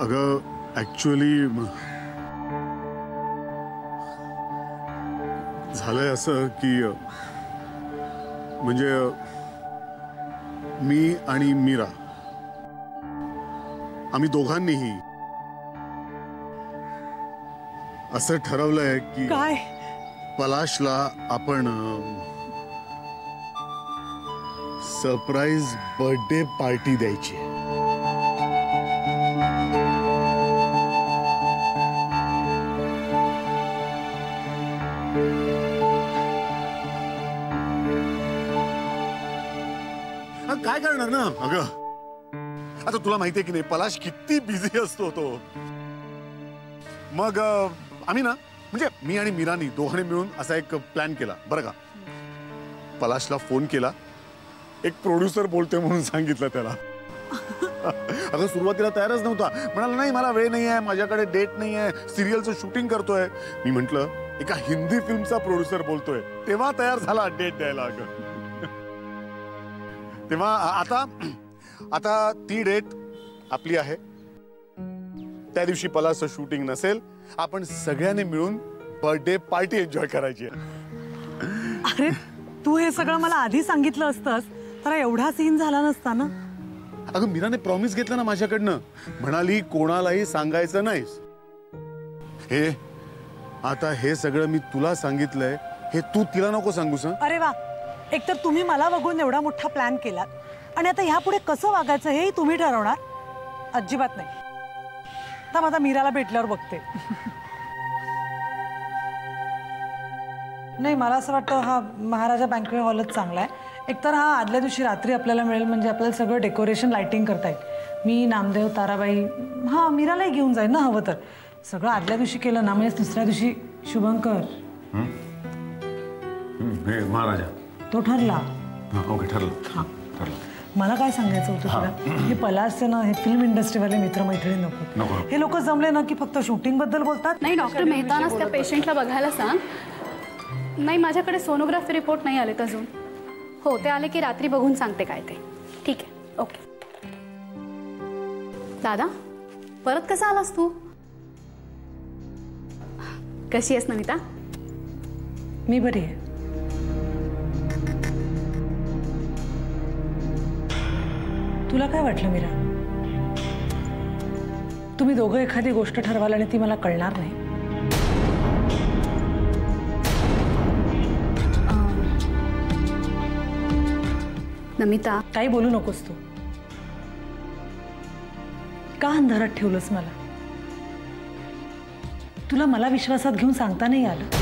अगं ऍक्च्युअली झालंय असं की म्हणजे मी आणि मीरा आम्ही दोघांनीही असं ठरवलंय की काय पलाशला आपण सरप्राईज बर्थडे पार्टी द्यायची. काय करणार ना अगं, आता तुला माहितीये की नाही पलाश किती बिझी असतो तो. मग आम्ही ना म्हणजे मी आणि मीरानी दोघांनी मिळून असा एक प्लॅन केला बरं का. पलाशला फोन केला, एक प्रोड्युसर बोलतोय म्हणून सांगितलं त्याला. अगं सुरुवातीला तयारच नव्हता, म्हणाला नाही मला वेळ नाही आहे, माझ्याकडे डेट नाही आहे, सिरियलचं शूटिंग करतोय. मी म्हंटल एका हिंदी फिल्मचा प्रोड्युसर बोलतोय, तेव्हा तयार झाला डेट द्यायला. अगं तेव्हा आता ती डेट आपली आहे. त्या दिवशी पलाशचं शूटिंग नसेल, आपण सगळ्यांनी मिळून बर्थडे पार्टी एन्जॉय करायची. अरे तू हे सगळं मला आधी सांगितलं असतंस तर एवढा सीन झाला नसता ना. अगं मीराने प्रॉमिस घेतला ना माझ्याकडनं, म्हणाली कोणालाही सांगायचं नाहीस. हे आता हे सगळं मी तुला सांगितलंय, हे तू तिला नको सांगूस. अरे वा, एकतर तुम्ही मला बघून एवढा मोठा प्लॅन केलात आणि आता ह्यापुढे कसं वागायचं हे तुम्ही ठरवणार. अजिबात नाही. तर आता मीराला भेटल्यावर बघते. नाही मला असं वाटतं हा महाराजा बँक्वेट हॉलच चांगला आहे. एकतर हा आदल्या दिवशी रात्री आपल्याला मिळेल, म्हणजे आपल्याला सगळं डेकोरेशन लाइटिंग करता येईल. मी नामदेव ताराबाई हा मीरालाही घेऊन जाईल ना हवं तर. सगळं आदल्या दिवशी केलं ना म्हणजे दुसऱ्या दिवशी शुभंकर महाराजा तो ठरला. ओके ठरलं. हां ठरलं. मला काय सांगायचं होतं तुला, हे पलाशचे ना हे फिल्म इंडस्ट्रीवाले मित्रमैत्रिणी नको. हे लोक जमले ना की फक्त शूटिंग बद्दल बोलतात. नाही डॉक्टर मेहतानाच त्या पेशंटला बघायला सांग. नाही माझ्याकडे सोनोग्राफी रिपोर्ट नाही आलेत अजून. हो ते आले की रात्री बघून सांगते काय ते. ठीक आहे ओके. दादा परत कसा आलास तू? कशी आहेस नमिता? मी बरी आहे. तुला काय वाटलं मीरा? तुम्ही दोघं एखादी गोष्ट ठरवाल आणि ती मला कळणार नाही? नमिता काही बोलू नकोस तू. का अंधारात ठेवलंस मला? तुला मला विश्वासात घेऊन सांगता नाही आलं.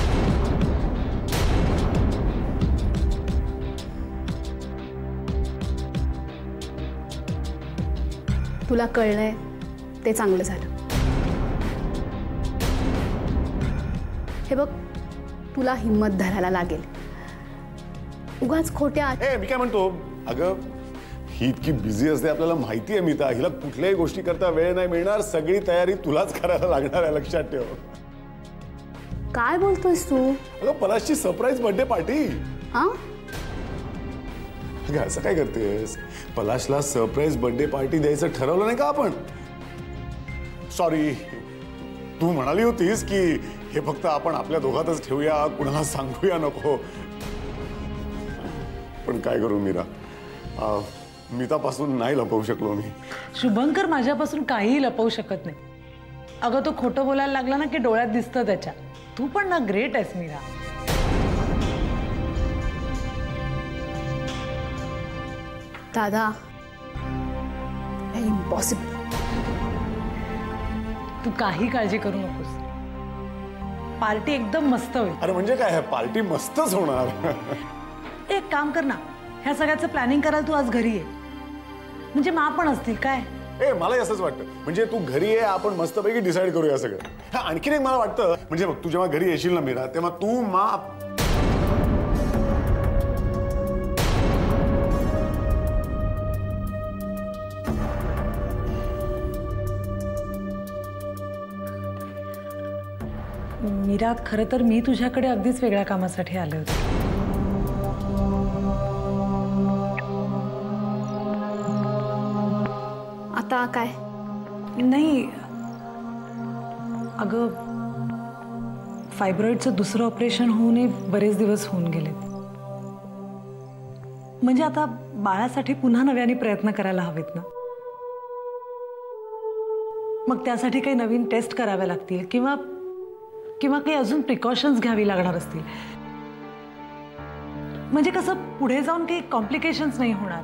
तुला कळलंय ते चांगलं झालं. हे बघ तुला हिम्मत धरायला लागेल. उगाच खोट्या मी काय म्हणतो, अगं ही इतकी बिझी असते आपल्याला माहिती आहे मीता, हिला कुठल्याही गोष्टी करता वेळ नाही मिळणार. सगळी तयारी तुलाच करायला लागणार आहे, लक्षात ठेव. काय बोलतोयस तू? अगं पलाशची सरप्राईज बर्थडे पार्टी. हा अगं असं काय करतेस? पलाशला सरप्राईज बर्थडे पार्टी द्यायचं ठरवलं नाही का आपण? सॉरी, तू म्हणाली होतीस की हे फक्त आपण आपल्या दोघातच ठेवूया, कुणाला सांगूया नको. पण काय करू मीरा, मीतापासून नाही लपवू शकलो मी. शुभंकर माझ्यापासून काहीही लपवू शकत नाही. अगं तो खोटं बोलायला लागला ना की डोळ्यात दिसतं त्याच्या. तू पण ना ग्रेट आहेस मीरा. दादा इम्पॉसिबल. तू काही काळजी करू नकोस. पार्टी एकदम मस्त होईल. अरे म्हणजे काय, पार्टी मस्तच होणार. एक काम कर ना, ह्या सगळ्याचं प्लॅनिंग करायला तू आज घरी ये, म्हणजे मा पण असतील काय. मलाही असंच वाटतं. म्हणजे तू घरी ये, आपण मस्तपैकी डिसाईड करूया सगळं. आणखीन एक मला वाटतं, म्हणजे बघ तू जेव्हा घरी येशील ना मीरा, तेव्हा तू मा मीरा, खरं तर मी तुझ्याकडे अगदीच वेगळ्या कामासाठी आले होते. आता काय? नाही अगं फायब्रॉइडचं दुसरं ऑपरेशन होऊनही बरेच दिवस होऊन गेले. म्हणजे आता बाळासाठी पुन्हा नव्याने प्रयत्न करायला हवेत ना. मग त्यासाठी काही नवीन टेस्ट कराव्या लागतील किंवा काही अजून प्रिकॉशन्स घ्यावी लागणार असतील. म्हणजे कसं पुढे जाऊन काही कॉम्प्लिकेशन्स नाही होणार.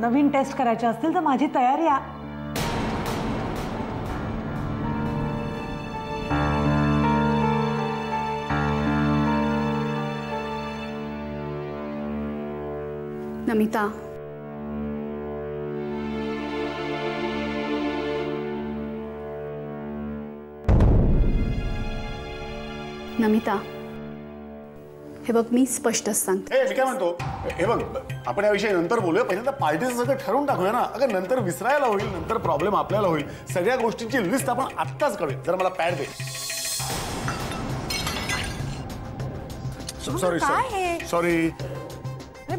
नवीन टेस्ट करायच्या असतील तर माझी तयारी आहे. नमिता, नमिता, हे बघ मी स्पष्टच सांगते. मी काय म्हणतो, हे बघ आपण याविषयी नंतर बोलूया. पहिल्यांदा पार्टीचं सगळं ठरवून टाकूया ना. अगं नंतर विसरायला होईल, नंतर प्रॉब्लेम आपल्याला होईल. सगळ्या गोष्टींची लिस्ट आपण आत्ताच करूया. जरा मला पॅड दे. सॉरी.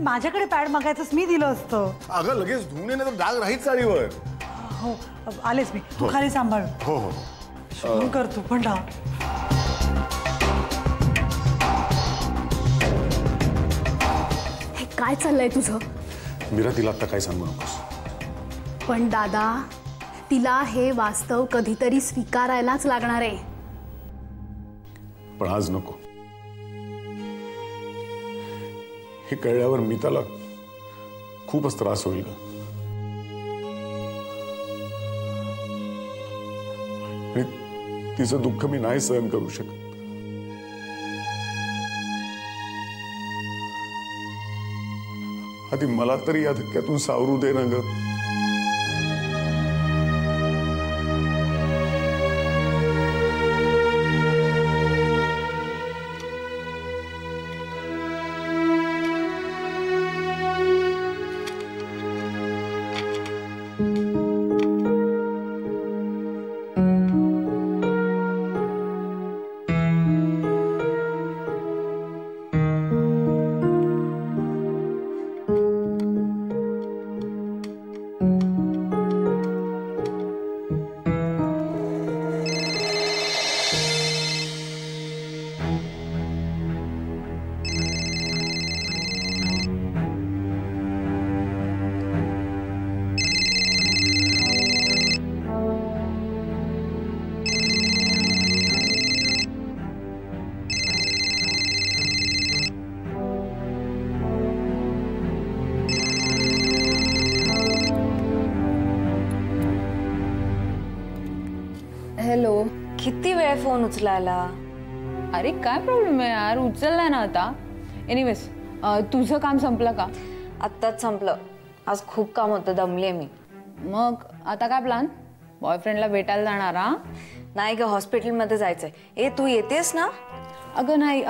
माझ्याकडे पॅड मागायचंच मी दिलं असतं. अगं लगेच धुवून येणं तर डाग राहील साडीवर. हो आलेच मी. तू खाली सांभाळ. हो करतो पण राहा. हे काय चाललंय तुझं? मीरा तिला आता काय सांगू नकोस. पण दादा, तिला हे वास्तव कधीतरी स्वीकारायलाच लागणार आहे. पण आज नको. हे कळल्यावर मी त्याला खूपच त्रास होईल का. तिचं दुःख मी नाही सहन करू शकत. आधी मला तरी या धक्क्यातून सावरू दे ना ग. हॅलो. किती वेळ फोन उचलायला? अरे काय प्रॉब्लेम आहे यार, उचललाय ना आता. एनिवेज तुझं काम संपलं का? आत्ताच संपलं. आज खूप काम होतं, दमले मी. मग आता काय प्लॅन? बॉयफ्रेंडला भेटायला जाणार? हा नाही ग, हॉस्पिटलमध्ये जायचंय. ए तू येतेस ना? अगं नाही,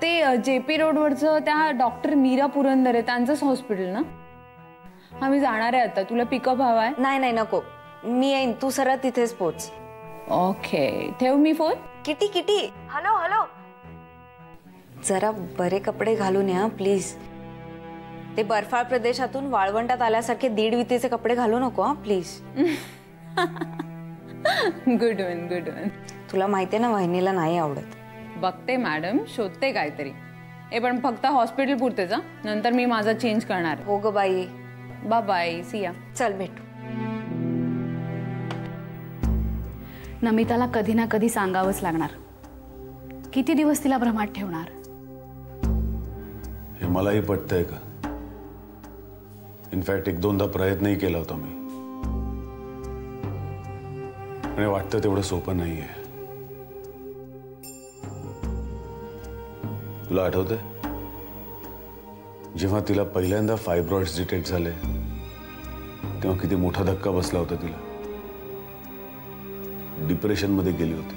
ते JP रोडवरचं त्या डॉक्टर मीरा पुरंदर आहे त्यांचंच हॉस्पिटल ना. हा मी जाणार आहे आता. तुला पिकअप हवाय? नाही नाही नको, मी येईन. तू सरळ तिथेच पोच. ओके, ठेव मी फोन. किटी किटी, हॅलो हॅलो. जरा बरे कपडे घालून या प्लीज. ते बर्फाळ प्रदेशातून वाळवंटात आल्यासारखे 1.5 वितीचे कपडे घालू नको हा please. Good one good one. तुला माहितीये ना वहिनीला नाही आवडत. बघते मॅडम, शोधते काहीतरी. ए पण फक्त हॉस्पिटल पुरतेच हा, नंतर मी माझा चेंज करणार. हो ग बाई. बाय बाय, सी या. चल भेटू. नमिताला कधी ना कधी सांगावंच लागणार. किती दिवस तिला भ्रमात ठेवणार? हे मलाही पटतंय का. इनफॅक्ट 1-2दा प्रयत्नही केला होता मी. आणि वाटतं तेवढं सोपं नाहीये. तुला आठवतंय जेव्हा तिला पहिल्यांदा फायब्रॉइड्स डिटेक्ट झाले तेव्हा किती मोठा धक्का बसला होता तिला. डिप्रेशन मध्ये गेली होती.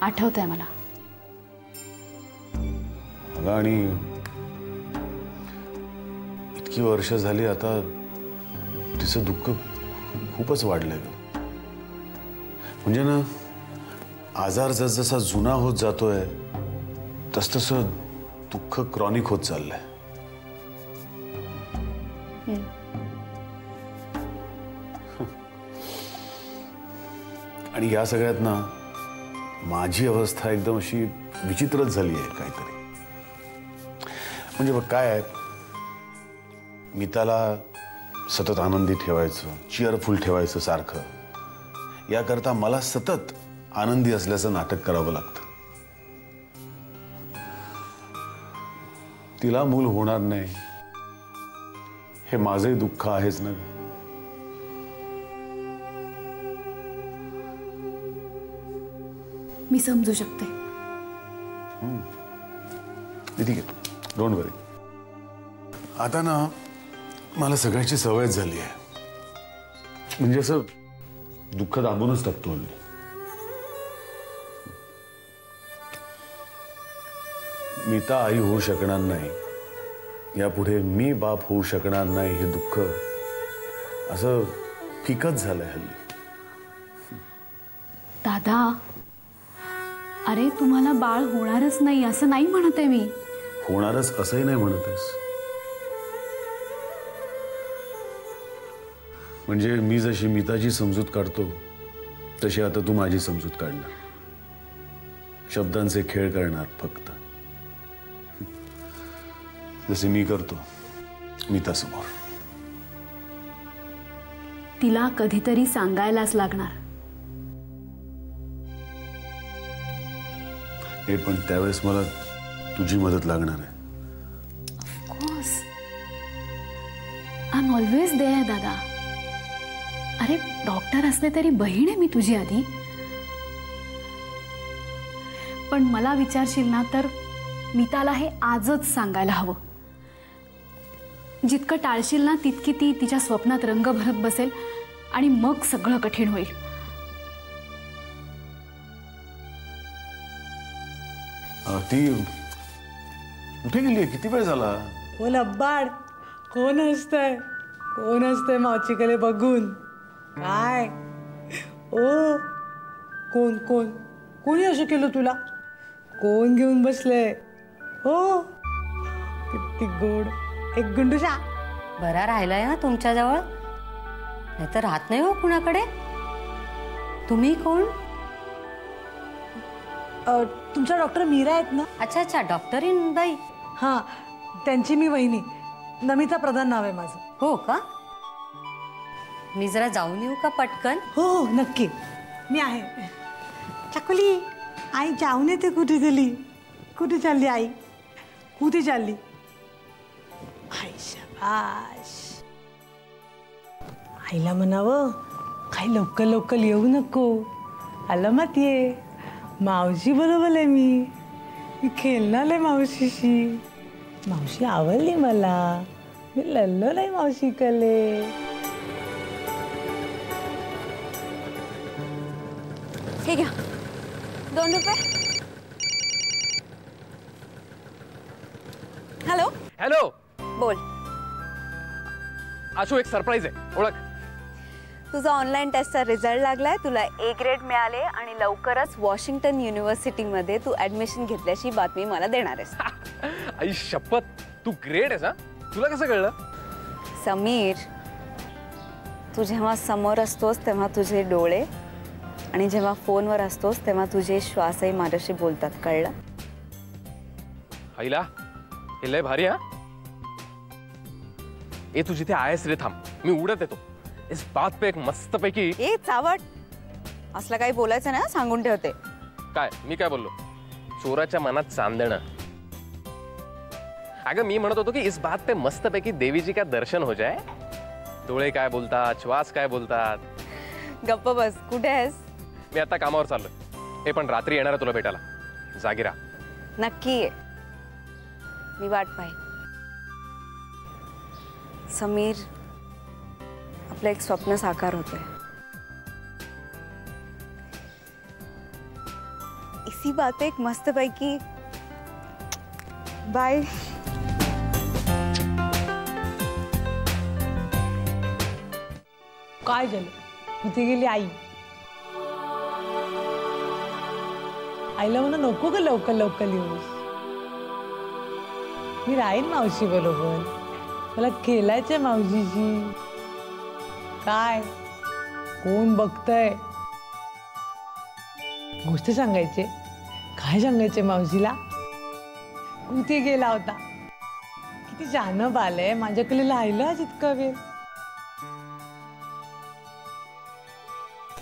आठवतंय मला. अगं आणि इतकी वर्ष झाली आता तिचं दुःख खूपच वाढलंय ग. म्हणजे ना, आजार जसजसा जुना होत जातोय तसतसं दुःख क्रॉनिक होत चाललंय. आणि या सगळ्यात ना माझी अवस्था एकदम अशी विचित्रच झाली आहे काहीतरी. म्हणजे बघ काय आहे, मिताला सतत आनंदी ठेवायचं, चिअरफुल ठेवायचं सारखं, याकरता मला सतत आनंदी असल्याचं नाटक करावं लागतं. तिला मूल होणार नाही हे माझंही दुःख आहेच ना. मी समजू शकते. ठीक आहे, डोंट वरी. आता ना मला सगळ्याची सवय झाली आहे. म्हणजे असं दुःख दाबूनच टाकतो मी. मीता आई होऊ शकणार नाही, यापुढे मी बाप होऊ शकणार नाही हे दुःख असं फिकच झालंय हल्ली. दादा, अरे तुम्हाला बाळ होणारच नाही असं नाही म्हणत आहे मी. होणारच असंही नाही म्हणतेस. म्हणजे मी जशी मीताची समजूत काढतो तशी आता तू माझी समजूत काढणार, शब्दांचे खेळ करणार फक्त, जसे मी करतो मीतासमोर. तिला कधीतरी सांगायलाच लागणार. हे पण त्यावेळेस मला तुझी मदत लागणार आहे. Of course, I am always there दादा. अरे डॉक्टर असले तरी बहीण आहे मी तुझी आधी. पण मला विचारशील ना तर मीताला हे आजच सांगायला हवं. जितकं टाळशील ना तितकी ती तिच्या स्वप्नात रंग भरत बसेल आणि मग सगळं कठीण होईल. ती कुठे गेली? किती वेळ झाला? हो लब्बाड, कोण हसतंय? कोण हसतंय मावशीकडे बघून? काय ओ, कोण कोण कोणी असं केलं तुला? कोण घेऊन बसले? हो किती गोड. एक गुंडूशा बरा राहिलाय ना तुमच्याजवळ, नाहीतर राहत नाही हो कुणाकडे. तुम्ही कोण? तुमच्या डॉक्टर मीरा आहेत ना? अच्छा अच्छा, डॉक्टरीन बाई. हां, त्यांची मी वहिनी. नमिता प्रधान नाव आहे माझं. हो का? मी जरा जाऊन येऊ का पटकन? हो हो नक्की, मी आहे. चकुली, आई जाऊन येते. कुठे गेली? कुठे चालली आई? कुठे चालली? आई शाबाश. आईला म्हणावं काही लवकर लवकर येऊ नको. आलं मत ये. मावशी बरोबर आहे मी खेळणार आहे मावशीशी. मावशी आवडली मला. मी लढलो नाही मावशी कले. हे घ्या 2 रुपये. हॅलो हॅलो, बोल. आशू एक सरप्राईज आहे, ओळख. तुझा ऑनलाईन टेस्टचा रिझल्ट लागलाय. तुला A ग्रेड मिळाले आणि लवकरच वॉशिंग्टन युनिव्हर्सिटीमध्ये तू ऍडमिशन घेतल्याची बातमी मला देणार आहेस. आई शपथ, तू ग्रेट आहेस. हा, तुला कसं कळलं? समीर, तू जेव्हा समोर असतोस तेव्हा तुझे डोळे आणि जेव्हा फोनवर असतोस तेव्हा तुझे श्वासही माझ्याशी बोलतात. कळलं? आईला हे लय भारी. हा, ए तू जिथे आहेस रे थांब, मी उडत येतो. इस बात पे एक मस्त पैकी. ए चावट, असलं काही बोलायचं ना, सांगून ठेवते. काय मी काय बोललो? चोराच्या मनात चांदणं. अगं मी म्हणत होतो की इस बात पे मस्त पैकी देवी जी का दर्शन हो जाए. डोळे काय बोलतात, श्वास काय बोलतात. गप्प बस. कुठे आहेस? मी आता कामावर चाललोय. हे पण रात्री येणार आहे तुला भेटायला. जागी राहा. नक्की ये. मी वाट पाहिन. समीर, आपलं एक स्वप्न साकार होतंय. इसी बात एक मस्त पैकी. बाय. काय झालं? कुठे गेली आई? आईला म्हणा नको का लवकर लवकर येऊस. मी राहीन मावशी बरोबर. मला खेळायचंय मावशीशी. काय कोण बघतय? गोष्ट सांगायचे. काय सांगायचे मावशीला? कुठे गेला होता? किती छान बालय, माझ्याकडे राहिलं जितका वेळ.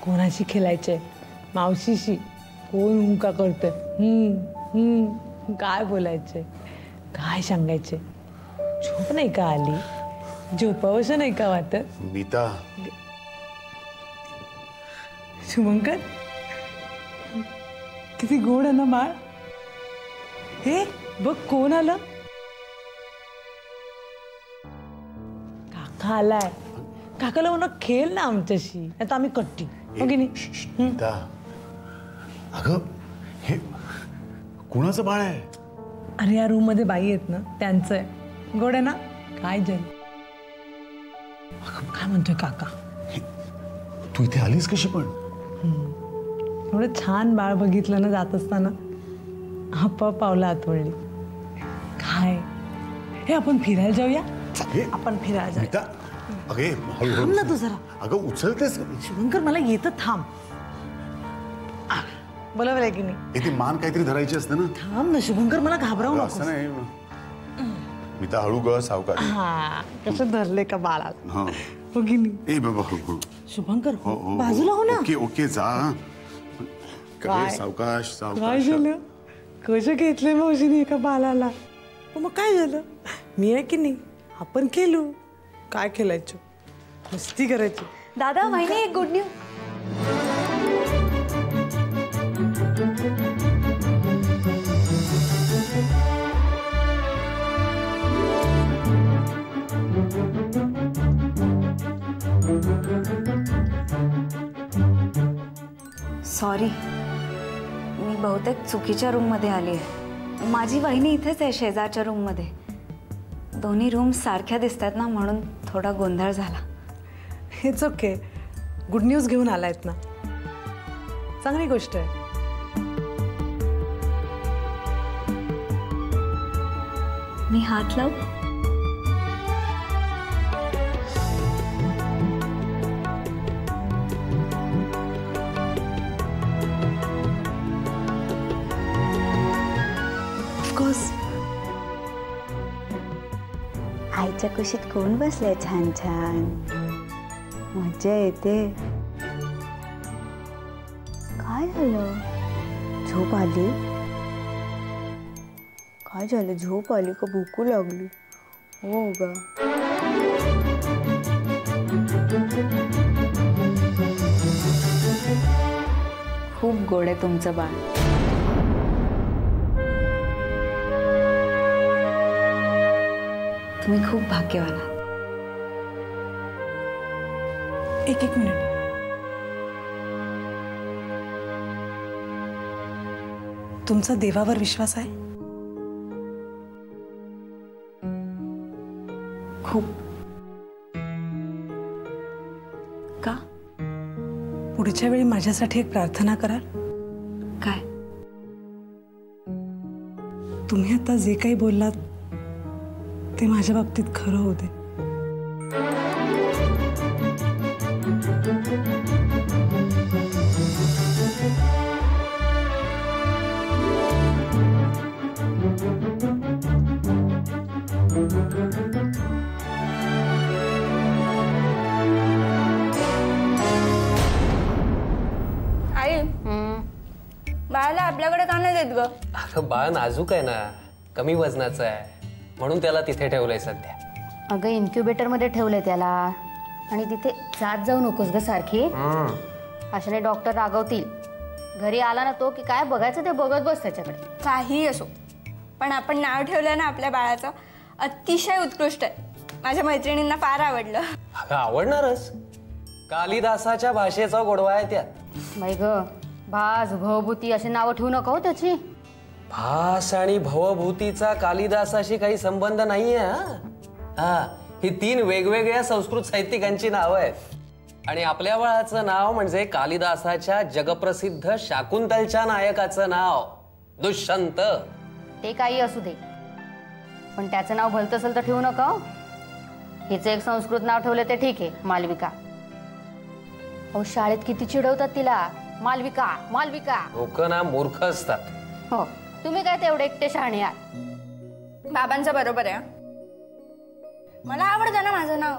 कोणाशी खेळायचे? मावशीशी. कोण हुंका करतोय? काय बोलायचे? काय सांगायचे? झोप नाही का आली? झोपावंसं नाही का वाटत? मीता, शुभंकर, किती गोड आहे ना बाळ. हे बघ कोण आलं. काका आलाय. काकाला म्हणा खेळ ना आमच्याशी, आता आम्ही कट्टी हो की नाही? मीता, अगं हे कुणाचं बाळ आहे? अरे या रूम मध्ये बाई आहेत ना, त्यांचं आहे. गोड आहे ना? काय झालं? काय म्हणतोय काका? तू इथे आलीस कशी पण? एवढं छान बाळ बघितलं ना जात असताना, आपोआप पावलं आतवळली. काय हे आपण फिरायला जाऊया. आपण फिरायला जाऊया. मीता, अगे हळूहळू थांब ना तू जरा. अगं उचलतेस. शुभंकर मला येतं, थांब. बरोबर आहे की नाही? ती मान काहीतरी धरायची असते ना. थांब ना शुभंकर, मला घाबरावू अगं, नको. असं नाही. मीता हळू ग, सावकाश. हा कसं धरले का बाळाला हा. हो की नाही? ए बाबा हळू. शुभंकर हो हो, बाजूला हो ना. ओके ओके जा. काय? सावकाश काय सावकाश. झालं? कसं घेतलंय मावशीने एका बाळाला? मग काय झालं? मी आहे की नाही, आपण केलो. काय खेळायचो, मस्ती करायची. दादा माहिती एक गुड न्यूज. सॉरी, मी बहुतेक चुकीच्या रूममध्ये आली आहे. माझी वहिनी इथेच आहे शेजारच्या रूममध्ये. दोन्ही रूम्स सारख्या दिसतात ना, म्हणून थोडा गोंधळ झाला. It's okay. गुड न्यूज घेऊन आलायत ना, चांगली गोष्ट आहे. मी हात लावू? ऑफकोर्स. आईच्या कुशीत कोण बसले छान छान, मजा येते. काय झालं? झोप आली? काय झालं? झोप आली का भूकू लागली? हो ग. खूप गोड आहे तुमचं बाळ. तुम्ही खूप भाग्यवान आहात. एक मिनिट. तुमचा देवावर विश्वास आहे? खूप. का? पुढच्या वेळी माझ्यासाठी एक प्रार्थना कराल? काय? तुम्ही आता जे काही बोललात ते माझ्या बाबतीत खरं होऊ दे. आई, बाळाला आपल्याकडे का नाही देत ग? अगं बाळ नाजूक आहे ना, कमी वजनाचं आहे, म्हणून त्याला तिथे ठेवलंय सध्या. अगं इन्क्युबेटरमध्ये ठेवलंय त्याला, आणि तिथे जात जाऊ नकोस ग सारखी. अशाने डॉक्टर रागवतील. घरी आला ना तो की काय बघायचं ते बघत बस त्याच्याकडे. काही असो, पण आपण नाव ठेवलं ना आपल्या बाळाचं, अतिशय उत्कृष्ट आहे. माझ्या मैत्रिणींना फार आवडलं. अगं आवडणारच, कालिदासाच्या भाषेचा गोडवा आहे त्यात. बाई ग, भास भवभूती अशी नावं ठेवू नका हो त्याची. भास आणि भवभूतीचा कालिदासाशी काही संबंध नाहीये. हा, ही 3 वेगवेगळ्या संस्कृत साहित्यिकांची नावं आहेत. आणि आपल्या बाळाचं नाव म्हणजे कालिदासाच्या जगप्रसिद्ध शाकुंतलच्या नायकाचं नाव, दुष्यंत. ते काही असू दे, पण त्याचं नाव भलतं असेल तर ठेवू नका हो. हिचं एक संस्कृत नाव ठेवलं ते ठीक आहे, मालविका. अहो शाळेत किती चिडवतात तिला, मालविका मालविका. लोक ना मूर्ख असतात. हो, तुम्ही काय तेवढे एकटे शहाणे आहात. बाबांचं बरोबर आहे. मला आवडतं ना माझं नाव.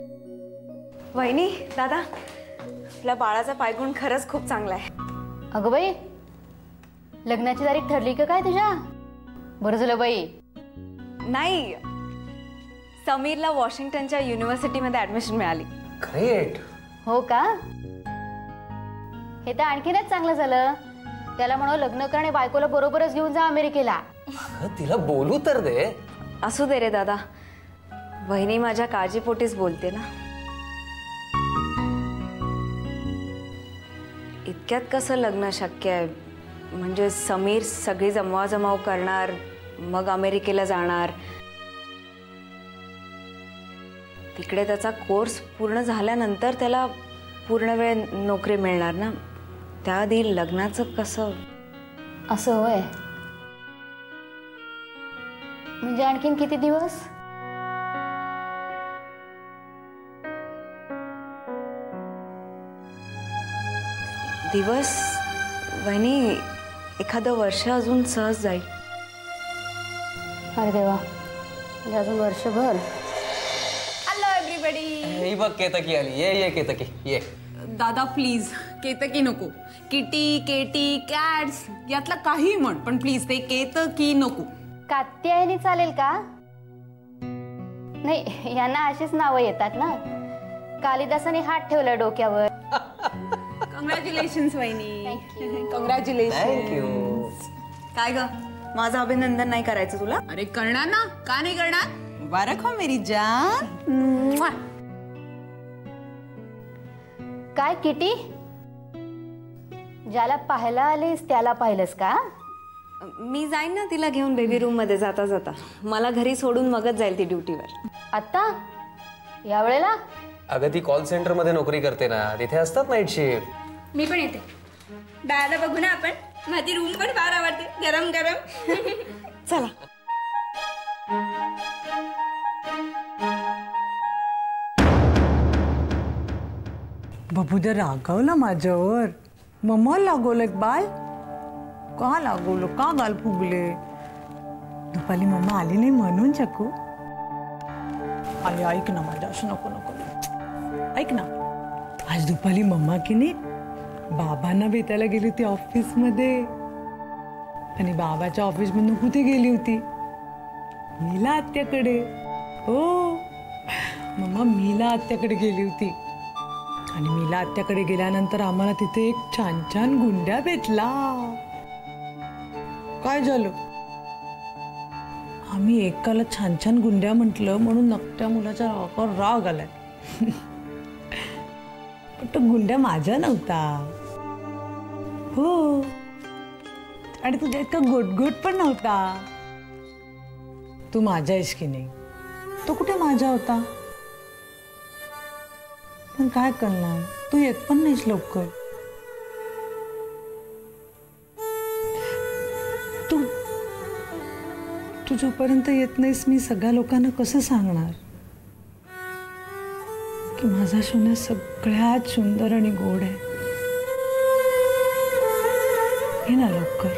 वहिनी, दादा, आपल्या बाळाचा पायगुण खरंच खूप चांगला आहे. अगं बाई, लग्नाची तारीख ठरली का काय तुझ्या? बरं झालं बाई. नाही, समीरला वॉशिंग्टनच्या युनिव्हर्सिटीमध्ये ऍडमिशन मिळाली. ग्रेट. हो का? हे तर आणखीनच चांगलं झालं. त्याला म्हणू लग्न करणे, बायकोला बरोबरच घेऊन जा अमेरिकेला. तिला बोलू तर दे. असू दे रे दादा, वहिनी माझ्या काळजीपोटीच बोलते ना. इतक्यात कसं लग्न शक्य आहे? म्हणजे समीर सगळी जमवाजमाव करणार, मग अमेरिकेला जाणार, तिकडे त्याचा कोर्स पूर्ण झाल्यानंतर त्याला पूर्ण वेळ नोकरी मिळणार ना. त्याआधी लग्नाचं कसं? असं होय. म्हणजे आणखीन किती दिवस? दिवस वहिनी, एखादं वर्ष अजून सहज जाईल. अरे देवा, म्हणजे अजून वर्षभर. Hello everybody. ही बघ केतकी आली. ये ये केतकी ये. दादा प्लीज, केतकी नको. किटी, केटी, कॅट्स यातलं काही म्हण, पण प्लीज ते केतकी नको. कात्यायनी चालेल का? नाही, यांना अशीच नावं येतात ना. कालिदासाने हात ठेवला डोक्यावर. कॉंग्रॅच्युलेशन्स वहिनी. कॉंग्रॅच्युलेशन. थँक्यू. काय ग, माझं अभिनंदन नाही करायचं तुला? अरे करणार ना, का नाही करणार? मुबारक हो मेरी जान. काय किटी, ज्याला पाहायला आलीस त्याला पाहिलंस का? मी जाईन ना तिला घेऊन बेबी रूम मध्ये जाता जाता. मला घरी सोडून मगच जाईल ती ड्युटीवर. आता या वेळेला? अगं ती कॉल सेंटर मध्ये नोकरी करते ना, तिथे असतात नाईट शिफ्ट. मी पण येते. दादा बघू ना आपण. माझी रूम पण फार आवडते, गरम गरम. चला. बबूद्या रागावला माझ्यावर. मम्मा लागवलं एक बाल. का लागवलं? का गाल फुगले? दुपारी मम्मा आली नाही म्हणून चकू. आली, ऐक ना माझ्या, असं नको नको. ऐक ना, आज दुपारी मम्मा की नाही बाबांना भेटायला गेली होती ऑफिसमध्ये. आणि बाबाच्या ऑफिसमधून कुठे गेली होती? मीला आत्याकडे. हो, मम्मा मीला आत्याकडे गेली होती. आणि मीला आत्याकडे गेल्यानंतर आम्हाला तिथे एक छान छान गुंड्या भेटला. काय झालं? आम्ही एकाला छान छान गुंड्या म्हटलं म्हणून नकट्या मुलाच्या रागावर राग आलाय. पण तो गुंड्या माझ्या नव्हता. हो, आणि तुझ्या इतका गोटगोट पण नव्हता. तू माझ्या आहेस की नाही? तो कुठे माझ्या होता? पण काय करणार, तू येत पण नाहीस लवकर. तू जोपर्यंत येत नाहीस, मी सगळ्या लोकांना कसं सांगणार की माझा सोन्या सगळ्यात सुंदर आणि गोड आहे? ये ना लवकर.